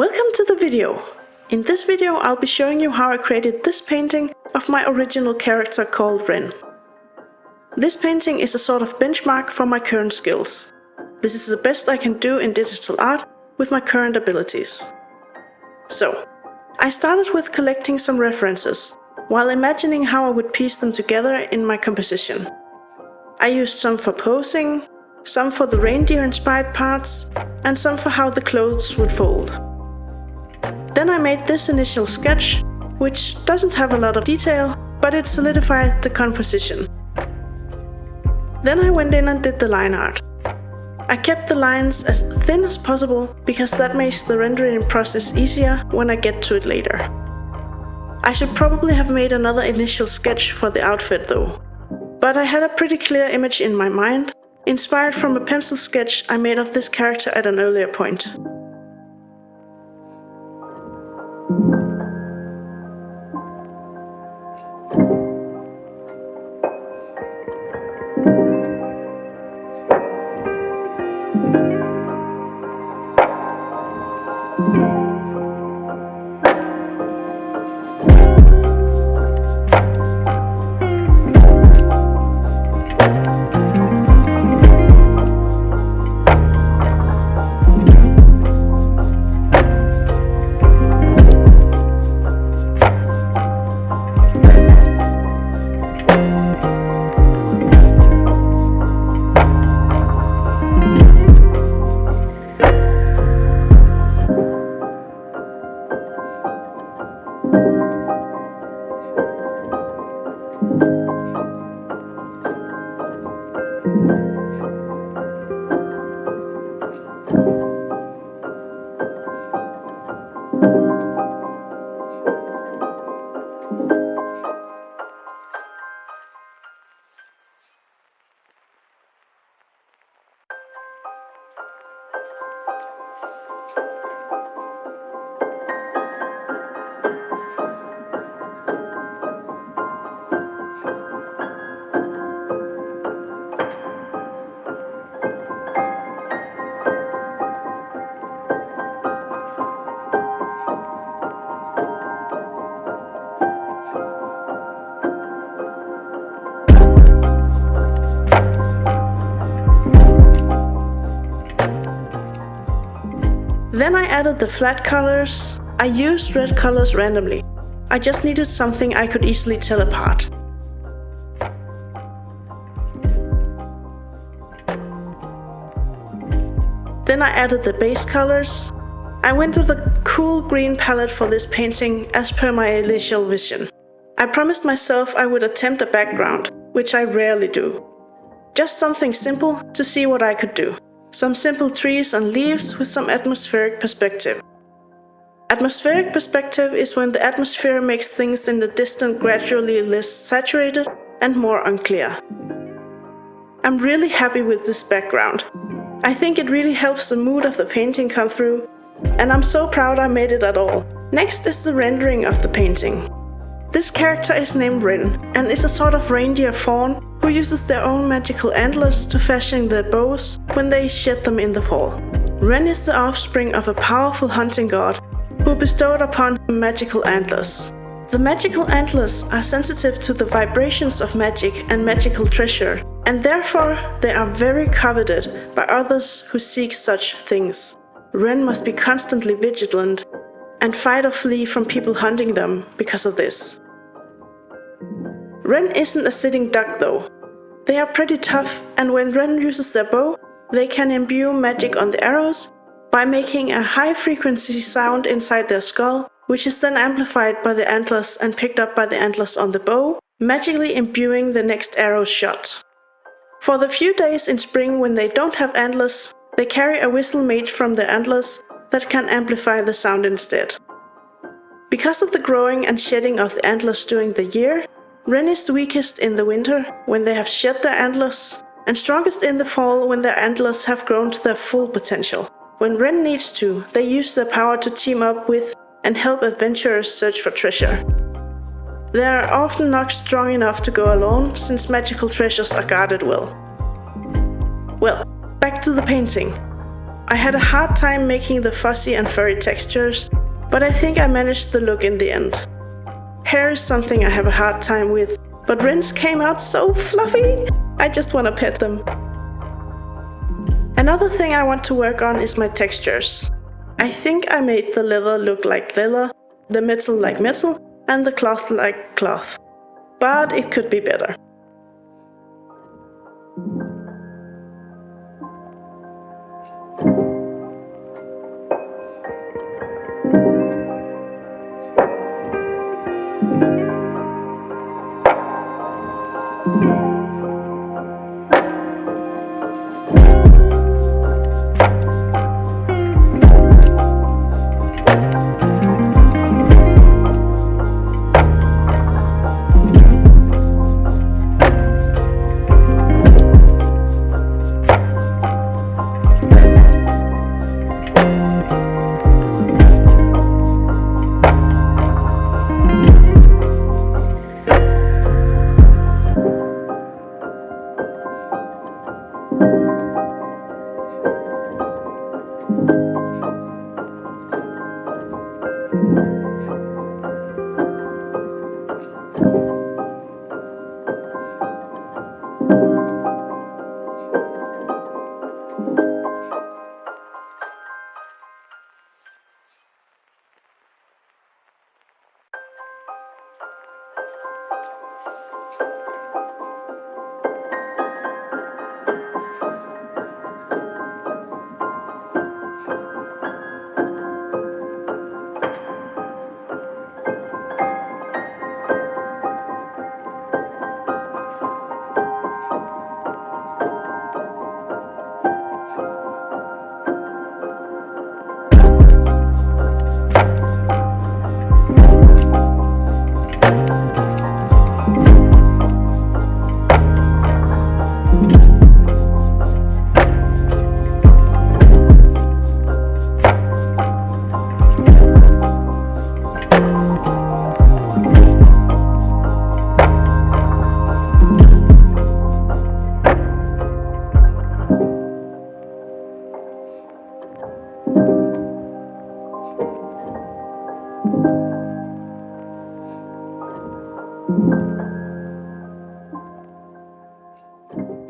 Welcome to the video! In this video I'll be showing you how I created this painting of my original character called Ren. This painting is a sort of benchmark for my current skills. This is the best I can do in digital art with my current abilities. So, I started with collecting some references, while imagining how I would piece them together in my composition. I used some for posing, some for the reindeer inspired parts, and some for how the clothes would fold. Then I made this initial sketch, which doesn't have a lot of detail, but it solidified the composition. Then I went in and did the line art. I kept the lines as thin as possible because that makes the rendering process easier when I get to it later. I should probably have made another initial sketch for the outfit though, but I had a pretty clear image in my mind, inspired from a pencil sketch I made of this character at an earlier point. Then I added the flat colors. I used red colors randomly. I just needed something I could easily tell apart. Then I added the base colors. I went with a cool green palette for this painting as per my initial vision. I promised myself I would attempt a background, which I rarely do. Just something simple to see what I could do. Some simple trees and leaves with some atmospheric perspective. Atmospheric perspective is when the atmosphere makes things in the distance gradually less saturated and more unclear. I'm really happy with this background. I think it really helps the mood of the painting come through, and I'm so proud I made it at all. Next is the rendering of the painting. This character is named Ren and is a sort of Reindeer Faun who uses their own magical antlers to fashion their bows when they shed them in the fall. Ren is the offspring of a powerful hunting god who bestowed upon him magical antlers. The magical antlers are sensitive to the vibrations of magic and magical treasure, and therefore they are very coveted by others who seek such things. Ren must be constantly vigilant and fight or flee from people hunting them because of this. Ren isn't a sitting duck though. They are pretty tough, and when Ren uses their bow, they can imbue magic on the arrows by making a high frequency sound inside their skull, which is then amplified by the antlers and picked up by the antlers on the bow, magically imbuing the next arrow's shot. For the few days in spring when they don't have antlers, they carry a whistle made from their antlers that can amplify the sound instead. Because of the growing and shedding of the antlers during the year, Ren is the weakest in the winter when they have shed their antlers, and strongest in the fall when their antlers have grown to their full potential. When Ren needs to, they use their power to team up with and help adventurers search for treasure. They are often not strong enough to go alone, since magical treasures are guarded well. Well, back to the painting. I had a hard time making the fuzzy and furry textures, but I think I managed the look in the end. Hair is something I have a hard time with, but Ren's came out so fluffy! I just want to pet them. Another thing I want to work on is my textures. I think I made the leather look like leather, the metal like metal, and the cloth like cloth. But it could be better.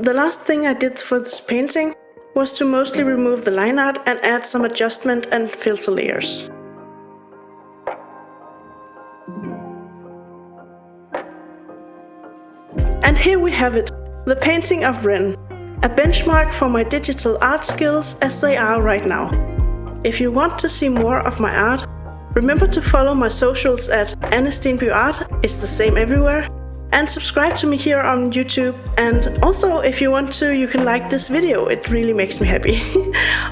The last thing I did for this painting was to mostly remove the line art and add some adjustment and filter layers. And here we have it, the painting of Ren, a benchmark for my digital art skills as they are right now. If you want to see more of my art, remember to follow my socials at AnneStenbyArt, it's the same everywhere, and subscribe to me here on YouTube. And also, if you want to, you can like this video, it really makes me happy.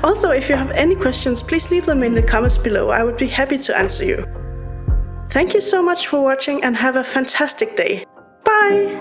Also, if you have any questions, please leave them in the comments below, I would be happy to answer you. Thank you so much for watching and have a fantastic day. Bye!